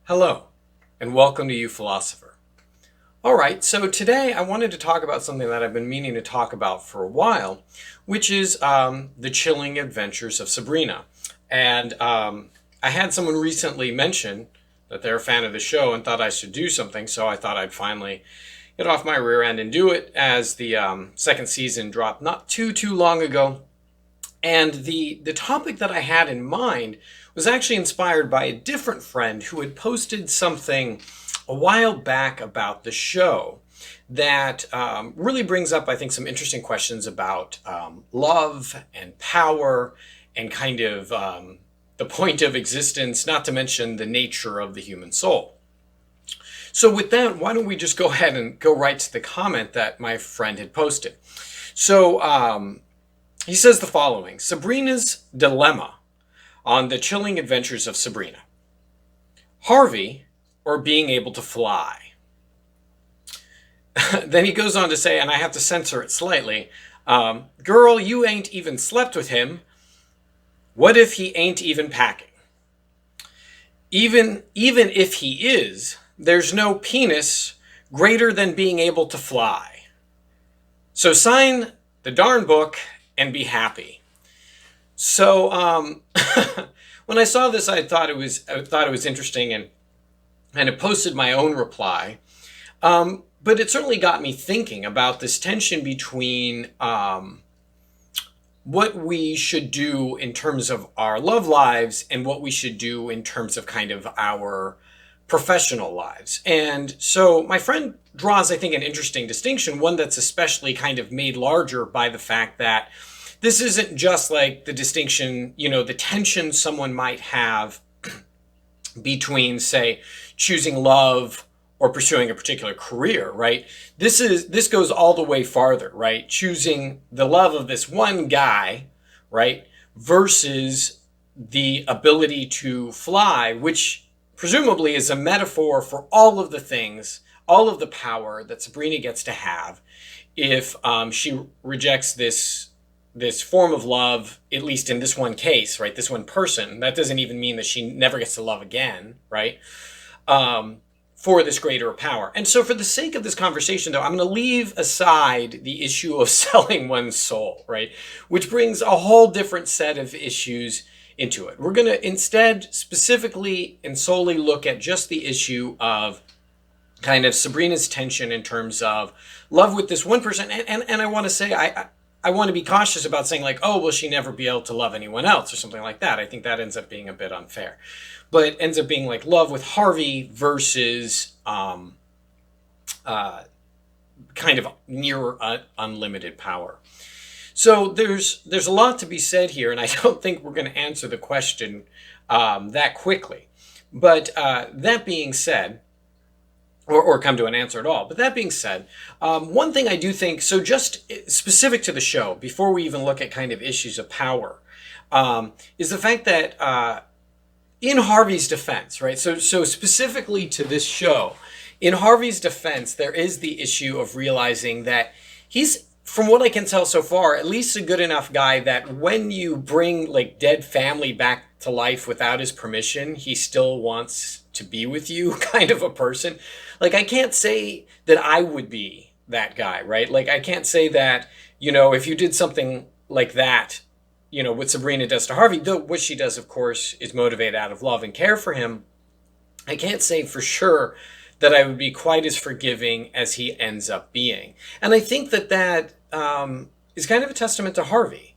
Hello, and welcome to uPhilosopher. All right, so today I wanted to talk about something that I've been meaning to talk about for a while, which is the Chilling Adventures of Sabrina. And I had someone recently mention that they're a fan of the show and thought I should do something, so I thought I'd finally get off my rear end and do it, as the second season dropped not too long ago. And the topic that I had in mind was actually inspired by a different friend who had posted something a while back about the show that really brings up, I think, some interesting questions about love and power and kind of the point of existence, not to mention the nature of the human soul. So with that, why don't we just go ahead and go right to the comment that my friend had posted. So he says the following: Sabrina's Dilemma on the Chilling Adventures of Sabrina. Harvey or being able to fly? Then he goes on to say, and I have to censor it slightly, girl, you ain't even slept with him. What if he ain't even packing? Even if he is, there's no penis greater than being able to fly. So sign the darn book and be happy. So when I saw this, I thought it was interesting, and I posted my own reply. But it certainly got me thinking about this tension between what we should do in terms of our love lives and what we should do in terms of kind of our professional lives. And so my friend draws, I think, an interesting distinction, one that's especially kind of made larger by the fact that this isn't just like the distinction, the tension someone might have between, say, choosing love or pursuing a particular career, right? This goes all the way farther, right? Choosing the love of this one guy, right, versus the ability to fly, which presumably is a metaphor for all of the things, all of the power that Sabrina gets to have if she rejects this form of love, at least in this one case, right? This one person. That doesn't even mean that she never gets to love again, right? For this greater power. And so for the sake of this conversation, though, I'm going to leave aside the issue of selling one's soul, right? Which brings a whole different set of issues into it. We're going to instead specifically and solely look at just the issue of kind of Sabrina's tension in terms of love with this one person. And I want to say, I want to be cautious about saying like, oh, will she never be able to love anyone else or something like that. I think that ends up being a bit unfair. But it ends up being like love with Harvey versus kind of near unlimited power. So there's a lot to be said here, and I don't think we're going to answer the question that quickly. But that being said, or come to an answer at all. But that being said, one thing I do think, so just specific to the show, before we even look at kind of issues of power, is the fact that in Harvey's defense, right? So specifically to this show, in Harvey's defense, there is the issue of realizing that he's, from what I can tell so far, at least a good enough guy that when you bring like dead family back to life without his permission, he still wants to be with you, kind of a person. Like, I can't say that I would be that guy, right? Like, I can't say that, if you did something like that, what Sabrina does to Harvey, though what she does, of course, is motivated out of love and care for him, I can't say for sure that I would be quite as forgiving as he ends up being. And I think that is kind of a testament to Harvey,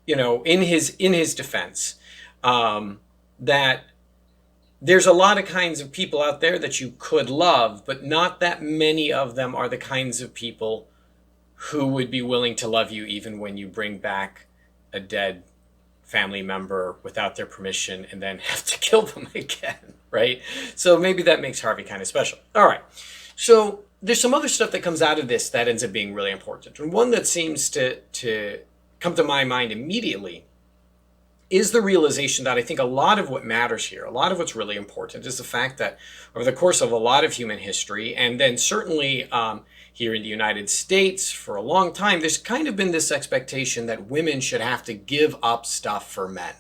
in his defense, that there's a lot of kinds of people out there that you could love, but not that many of them are the kinds of people who would be willing to love you even when you bring back a dead family member without their permission and then have to kill them again, right? So maybe that makes Harvey kind of special. All right. So there's some other stuff that comes out of this that ends up being really important. And one that seems to come to my mind immediately is the realization that I think a lot of what matters here, a lot of what's really important, is the fact that over the course of a lot of human history, and then certainly here in the United States for a long time, there's kind of been this expectation that women should have to give up stuff for men,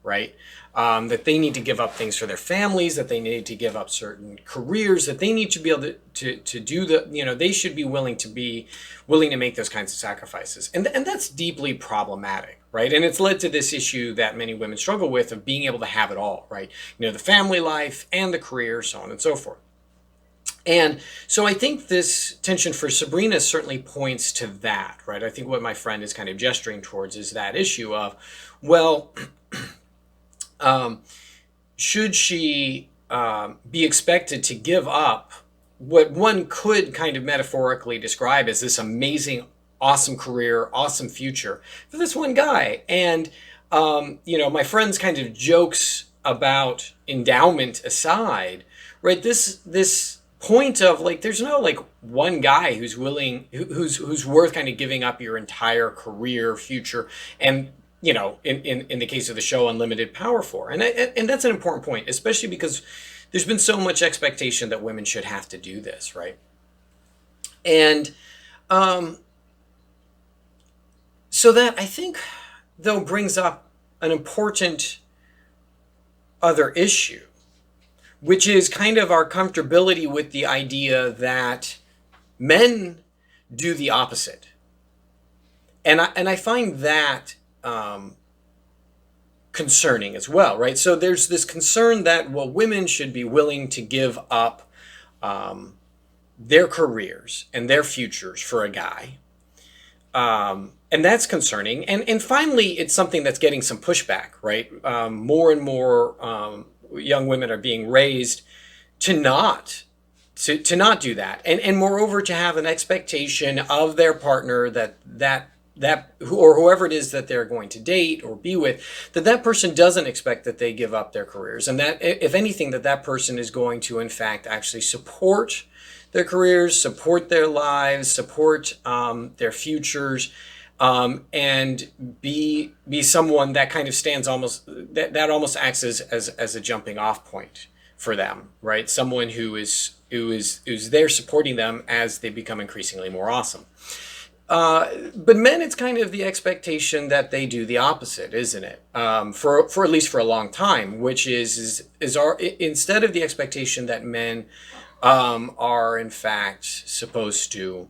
right? That they need to give up things for their families, that they need to give up certain careers, that they need to be able to do they should be willing to make those kinds of sacrifices. And that's deeply problematic, right? And it's led to this issue that many women struggle with of being able to have it all, right? The family life and the career, so on and so forth. And so I think this tension for Sabrina certainly points to that, right? I think what my friend is kind of gesturing towards is that issue of, well, should she be expected to give up what one could kind of metaphorically describe as this amazing, awesome career, awesome future for this one guy? And, my friend's kind of jokes about endowment aside, right? This point of like, there's no like one guy who's willing, who's worth kind of giving up your entire career, future, and in the case of the show, unlimited power for. And that's an important point, especially because there's been so much expectation that women should have to do this, right? And so that, I think, though, brings up an important other issue, which is kind of our comfortability with the idea that men do the opposite. And I find that concerning as well, right? So there's this concern that, well, women should be willing to give up their careers and their futures for a guy. And that's concerning. And finally, it's something that's getting some pushback, right? More and more young women are being raised to not do that. And moreover, to have an expectation of their partner that or whoever it is that they're going to date or be with, that person doesn't expect that they give up their careers. And that, if anything, that person is going to, in fact, actually support their careers, support their lives, support their futures, and be someone that kind of stands almost, that almost acts as a jumping off point for them, right? Someone who's there supporting them as they become increasingly more awesome. But men, it's kind of the expectation that they do the opposite, isn't it? For at least for a long time, which is instead of the expectation that men are in fact supposed to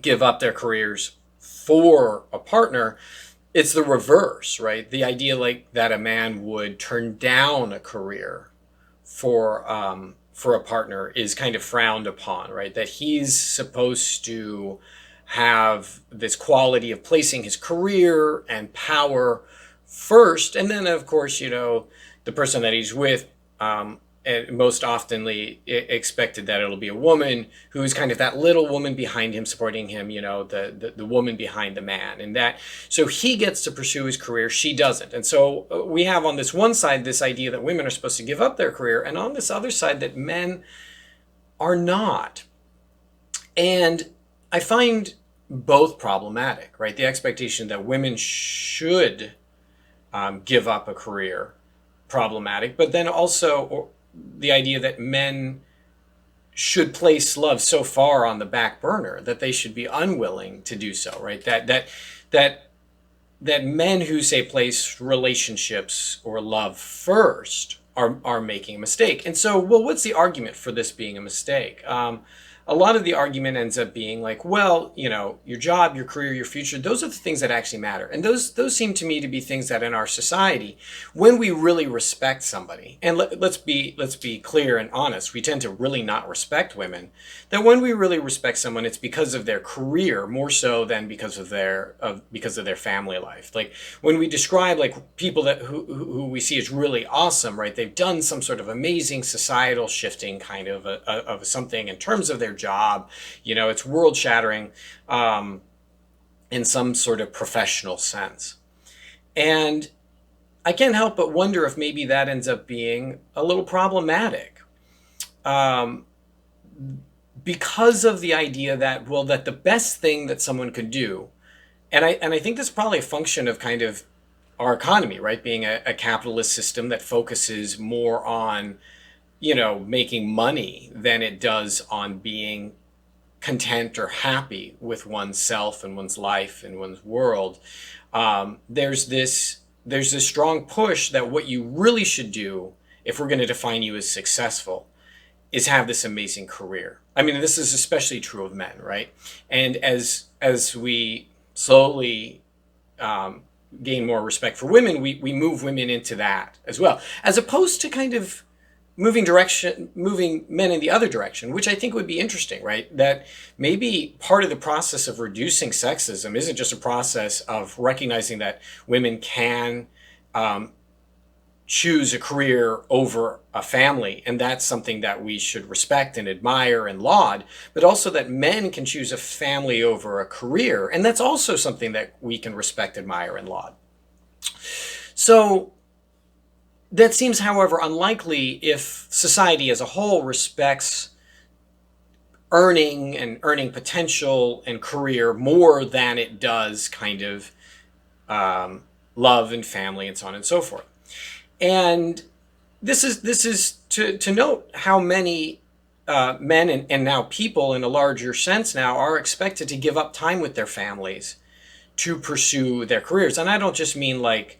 give up their careers for a partner, it's the reverse, right? The idea like that a man would turn down a career for a partner is kind of frowned upon, right? That he's supposed to have this quality of placing his career and power first, and then of course the person that he's with and most oftenly expected that it'll be a woman who's kind of that little woman behind him supporting him, the woman behind the man, and that so he gets to pursue his career, she doesn't. And so we have on this one side this idea that women are supposed to give up their career, and on this other side that men are not. And I find both problematic, right? The expectation that women should give up a career, problematic, but then also the idea that men should place love so far on the back burner that they should be unwilling to do so, right? That men who say place relationships or love first are making a mistake. And so, well, what's the argument for this being a mistake? A lot of the argument ends up being like, well, your job, your career, your future, those are the things that actually matter. And those seem to me to be things that in our society, when we really respect somebody, and let's be clear and honest, we tend to really not respect women, that when we really respect someone, it's because of their career more so than because of their family life. Like when we describe like people who we see as really awesome, right? They've done some sort of amazing societal shifting kind of something in terms of their job, it's world shattering in some sort of professional sense. And I can't help but wonder if maybe that ends up being a little problematic because of the idea that, well, that the best thing that someone could do, and I think that's probably a function of kind of our economy, right? Being a capitalist system that focuses more on making money than it does on being content or happy with oneself and one's life and one's world. There's this there's this strong push that what you really should do, if we're going to define you as successful, is have this amazing career. I mean, this is especially true of men, right? And as we slowly gain more respect for women, we move women into that as well, as opposed to kind of moving men in the other direction, which I think would be interesting, right? That maybe part of the process of reducing sexism isn't just a process of recognizing that women can choose a career over a family, and that's something that we should respect and admire and laud, but also that men can choose a family over a career, and that's also something that we can respect, admire, and laud. So that seems, however, unlikely if society as a whole respects earning potential and career more than it does kind of love and family and so on and so forth. And this is to note how many men and now people in a larger sense now are expected to give up time with their families to pursue their careers. And I don't just mean like,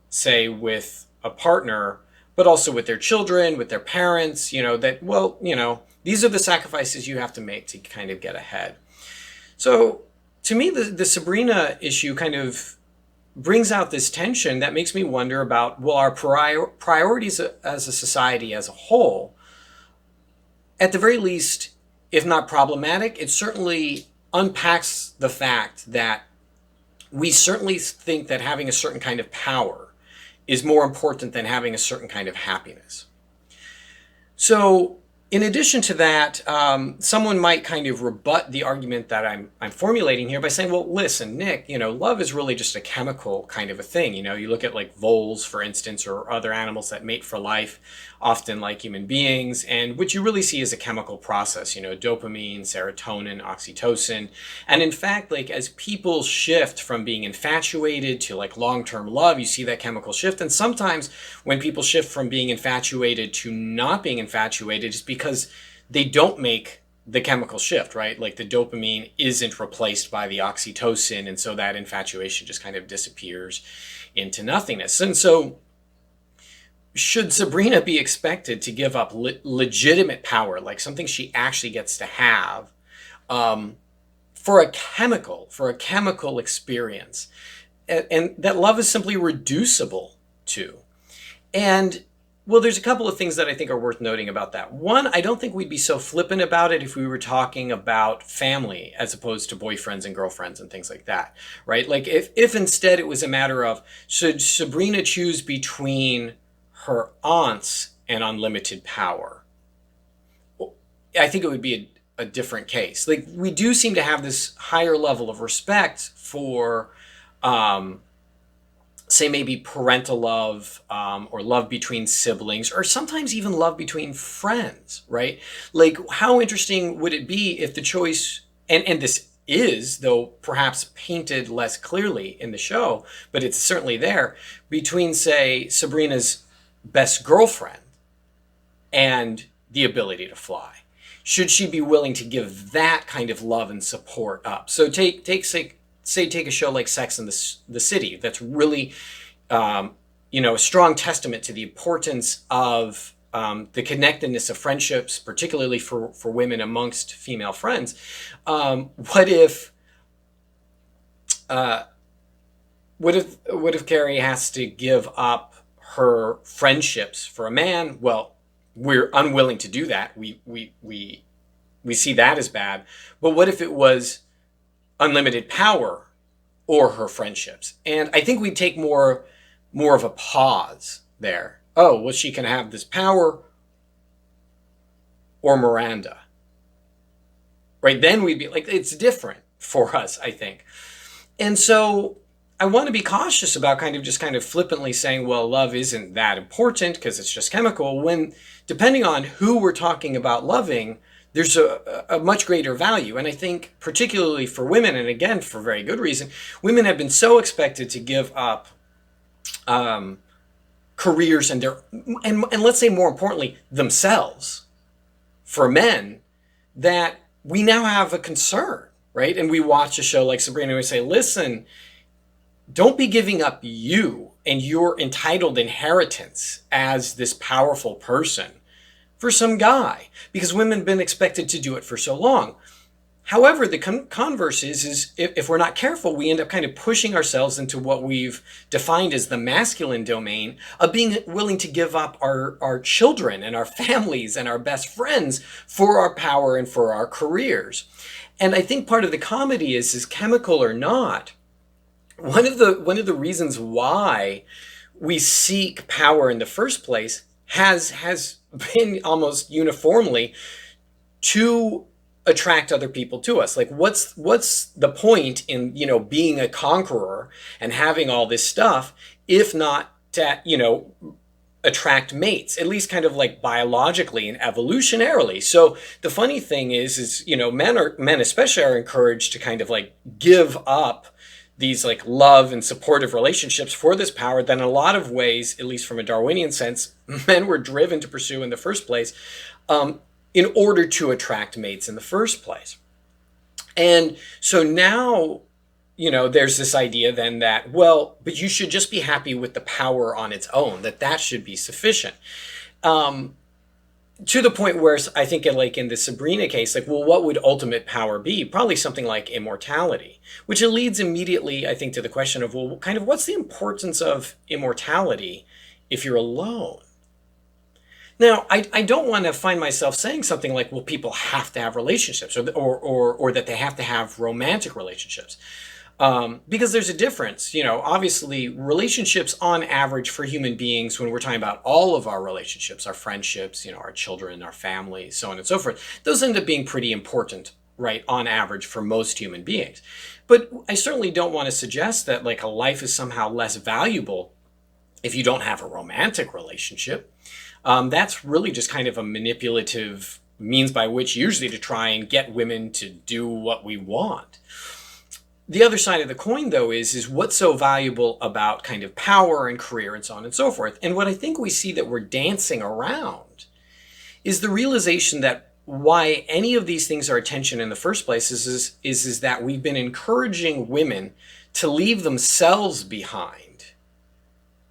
say, with a partner, but also with their children, with their parents, that, well, these are the sacrifices you have to make to kind of get ahead. So to me, the Sabrina issue kind of brings out this tension that makes me wonder about, well, our priorities as a society as a whole, at the very least, if not problematic, it certainly unpacks the fact that we certainly think that having a certain kind of power is more important than having a certain kind of happiness. So in addition to that, someone might kind of rebut the argument that I'm formulating here by saying, well, listen, Nick, love is really just a chemical kind of a thing. You look at like voles, for instance, or other animals that mate for life, often like human beings, and what you really see is a chemical process, dopamine, serotonin, oxytocin. And in fact, like as people shift from being infatuated to like long-term love, you see that chemical shift. And sometimes when people shift from being infatuated to not being infatuated, it's because they don't make the chemical shift, right? Like the dopamine isn't replaced by the oxytocin, and so that infatuation just kind of disappears into nothingness. And so should Sabrina be expected to give up legitimate power, like something she actually gets to have, for a chemical experience, and that love is simply reducible to? And well, there's a couple of things that I think are worth noting about that. One, I don't think we'd be so flippant about it if we were talking about family as opposed to boyfriends and girlfriends and things like that, right? Like if instead it was a matter of, should Sabrina choose between her aunts and unlimited power? I think it would be a different case. Like we do seem to have this higher level of respect for, say maybe parental love, or love between siblings, or sometimes even love between friends, right? Like how interesting would it be if the choice, and this is, though perhaps painted less clearly in the show, but it's certainly there, between, say, Sabrina's best girlfriend and the ability to fly. Should she be willing to give that kind of love and support up? So take a show like Sex and the City, that's really, a strong testament to the importance of the connectedness of friendships, particularly for women amongst female friends. What if Carrie has to give up her friendships for a man? Well, we're unwilling to do that. We see that as bad. But what if it was unlimited power or her friendships? And I think we'd take more of a pause there. Oh, well, she can have this power or Miranda, right? Then we'd be like, it's different for us, I think. And so I want to be cautious about kind of flippantly saying, well, love isn't that important because it's just chemical, when depending on who we're talking about loving, there's a much greater value. And I think particularly for women, and again, for very good reason, women have been so expected to give up careers and and let's say more importantly, themselves for men, that we now have a concern, right? And we watch a show like Sabrina and we say, listen, don't be giving up you and your entitled inheritance as this powerful person for some guy, because women have been expected to do it for so long. However, the converse is if we're not careful, we end up kind of pushing ourselves into what we've defined as the masculine domain of being willing to give up our children and our families and our best friends for our power and for our careers. And I think part of the comedy is chemical or not, one of the reasons why we seek power in the first place has been almost uniformly to attract other people to us. Like what's the point in, being a conqueror and having all this stuff if not to, attract mates, at least kind of like biologically and evolutionarily. So the funny thing is men especially are encouraged to kind of like give up these like love and supportive relationships for this power that in a lot of ways, at least from a Darwinian sense, men were driven to pursue in the first place, in order to attract mates in the first place. And so now, there's this idea then that, well, but you should just be happy with the power on its own, that should be sufficient. To the point where I think in the Sabrina case, like, well, what would ultimate power be? Probably something like immortality, which it leads immediately, I think, to the question of, well, kind of what's the importance of immortality if you're alone? Now, I don't want to find myself saying something like, well, people have to have relationships or that they have to have romantic relationships. Because there's a difference, obviously relationships on average for human beings, when we're talking about all of our relationships, our friendships, our children, our family, so on and so forth, those end up being pretty important, right, on average for most human beings. But I certainly don't want to suggest that like a life is somehow less valuable if you don't have a romantic relationship. That's really just kind of a manipulative means by which usually to try and get women to do what we want. The other side of the coin, though, is what's so valuable about kind of power and career and so on and so forth. And what I think we see that we're dancing around is the realization that why any of these things are attention in the first place is that we've been encouraging women to leave themselves behind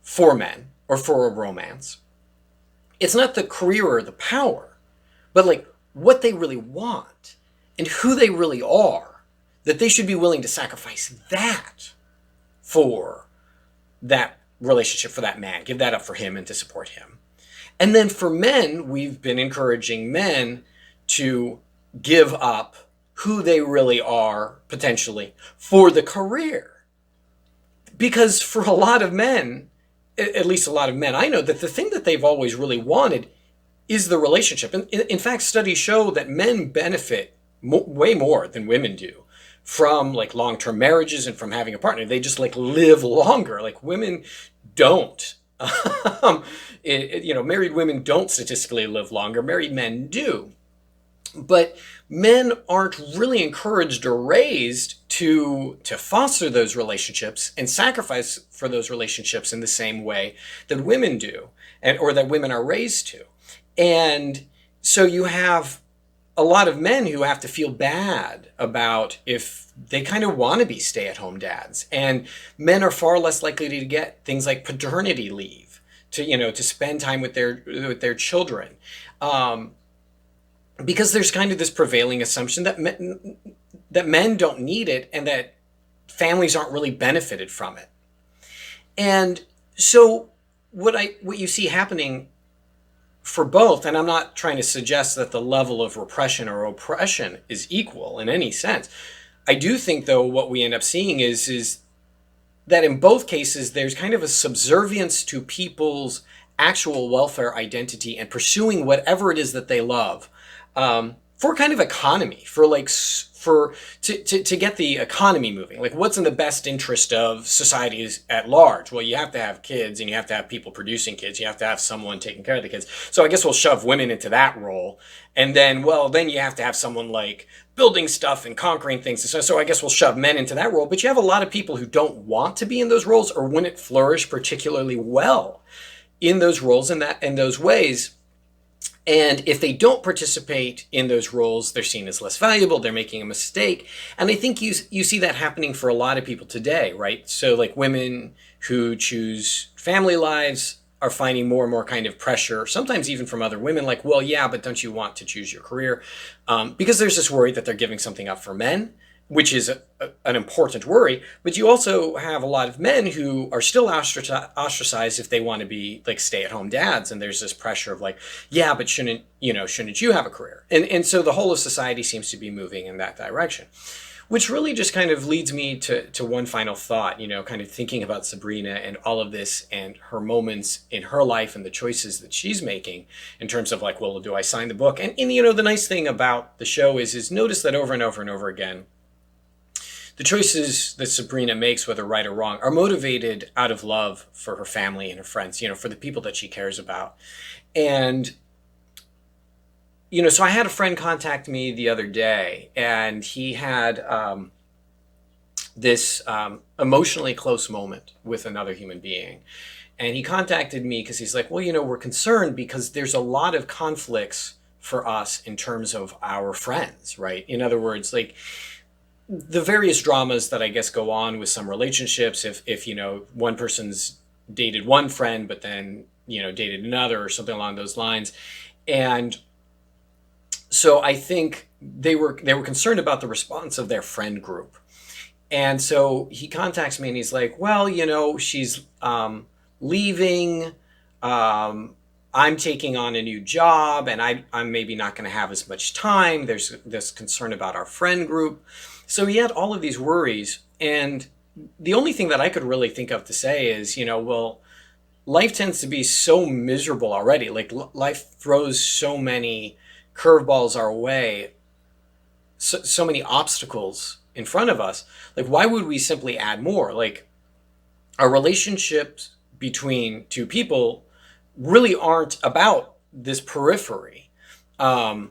for men or for a romance. It's not the career or the power, but like what they really want and who they really are, that they should be willing to sacrifice that for that relationship, for that man, give that up for him and to support him. And then for men, we've been encouraging men to give up who they really are, potentially, for the career. Because for a lot of men, at least a lot of men I know, that the thing that they've always really wanted is the relationship. And in fact, studies show that men benefit way more than women do from like long-term marriages and from having a partner. They just like live longer. Like women don't. Married women don't statistically live longer. Married men do. But men aren't really encouraged or raised to foster those relationships and sacrifice for those relationships in the same way that women do, or that women are raised to. And so you have a lot of men who have to feel bad about if they kind of want to be stay-at-home dads. And men are far less likely to get things like paternity leave to spend time with their children. Because there's kind of this prevailing assumption that men don't need it and that families aren't really benefited from it. And so what you see happening for both, and I'm not trying to suggest that the level of repression or oppression is equal in any sense. I do think, though, what we end up seeing is that in both cases, there's kind of a subservience to people's actual welfare identity and pursuing whatever it is that they love. For kind of economy, to get the economy moving. Like what's in the best interest of societies at large? Well, you have to have kids and you have to have people producing kids. You have to have someone taking care of the kids. So I guess we'll shove women into that role. And then you have to have someone like building stuff and conquering things. So I guess we'll shove men into that role. But you have a lot of people who don't want to be in those roles or wouldn't flourish particularly well in those roles in those ways. And if they don't participate in those roles, they're seen as less valuable, they're making a mistake. And I think you see that happening for a lot of people today, right? So like women who choose family lives are finding more and more kind of pressure, sometimes even from other women, like, well, yeah, but don't you want to choose your career? Because there's this worry that they're giving something up for men, which is an important worry. But you also have a lot of men who are still ostracized if they want to be like stay-at-home dads, and there's this pressure of like, yeah, but shouldn't you have a career? And so the whole of society seems to be moving in that direction, which really just kind of leads me to one final thought, kind of thinking about Sabrina and all of this and her moments in her life and the choices that she's making in terms of like, well, do I sign the book? And the nice thing about the show is notice that over and over and over again, the choices that Sabrina makes, whether right or wrong, are motivated out of love for her family and her friends, for the people that she cares about. And, so I had a friend contact me the other day, and he had this emotionally close moment with another human being. And he contacted me because he's like, well, we're concerned because there's a lot of conflicts for us in terms of our friends, right? In other words, like, the various dramas that I guess go on with some relationships, if one person's dated one friend but then dated another or something along those lines. And so I think they were concerned about the response of their friend group. And so he contacts me and he's like, well, she's leaving, I'm taking on a new job, and I'm maybe not going to have as much time. There's this concern about our friend group. So he had all of these worries, and the only thing that I could really think of to say is, well, life tends to be so miserable already. Like, life throws so many curveballs our way, so many obstacles in front of us. Like, why would we simply add more? Like, our relationships between two people really aren't about this periphery. But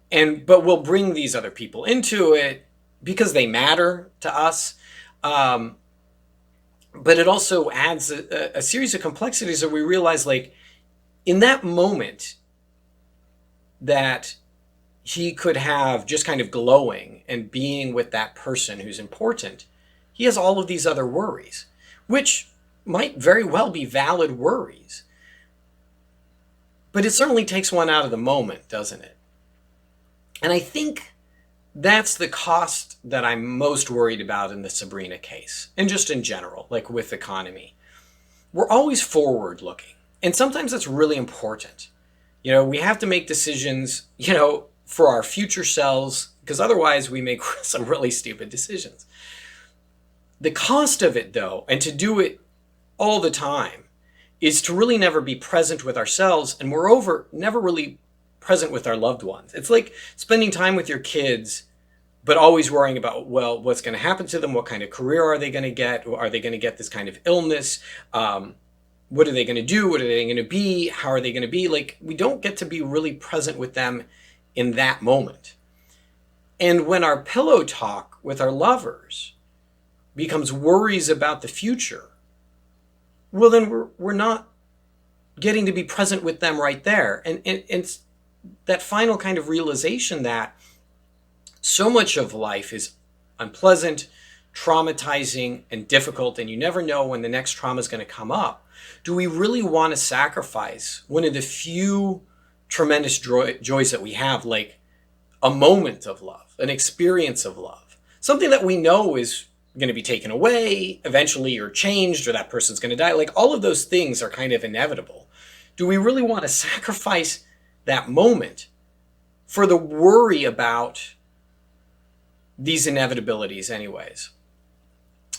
we'll bring these other people into it because they matter to us. But it also adds a series of complexities that we realize, like, in that moment that he could have just kind of glowing and being with that person who's important, he has all of these other worries, which might very well be valid worries. But it certainly takes one out of the moment, doesn't it? And I think that's the cost that I'm most worried about in the Sabrina case, and just in general, like with economy. We're always forward looking, and sometimes that's really important. We have to make decisions, for our future selves, because otherwise we make some really stupid decisions. The cost of it, though, and to do it all the time, is to really never be present with ourselves, and moreover, never really present with our loved ones. It's like spending time with your kids, but always worrying about, well, what's going to happen to them? What kind of career are they going to get? Are they going to get this kind of illness? What are they going to do? What are they going to be? How are they going to be? Like, we don't get to be really present with them in that moment. And when our pillow talk with our lovers becomes worries about the future, well, then we're not getting to be present with them right there. And it's that final kind of realization that so much of life is unpleasant, traumatizing, and difficult, and you never know when the next trauma is going to come up. Do we really want to sacrifice one of the few tremendous joys that we have, like a moment of love, an experience of love, something that we know is going to be taken away eventually, or changed, or that person's going to die? Like, all of those things are kind of inevitable. Do we really want to sacrifice that moment for the worry about these inevitabilities anyways?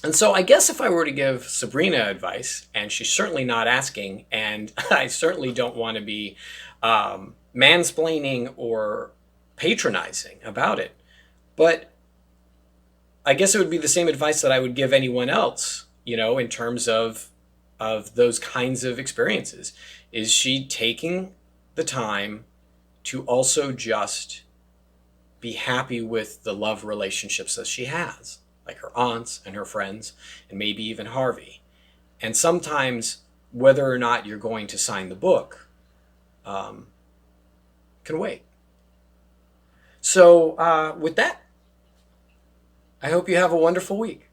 And so I guess if I were to give Sabrina advice, and she's certainly not asking, and I certainly don't want to be mansplaining or patronizing about it, but I guess it would be the same advice that I would give anyone else, in terms of those kinds of experiences. Is she taking the time to also just be happy with the love relationships that she has, like her aunts and her friends, and maybe even Harvey? And sometimes, whether or not you're going to sign the book, can wait. So with that, I hope you have a wonderful week.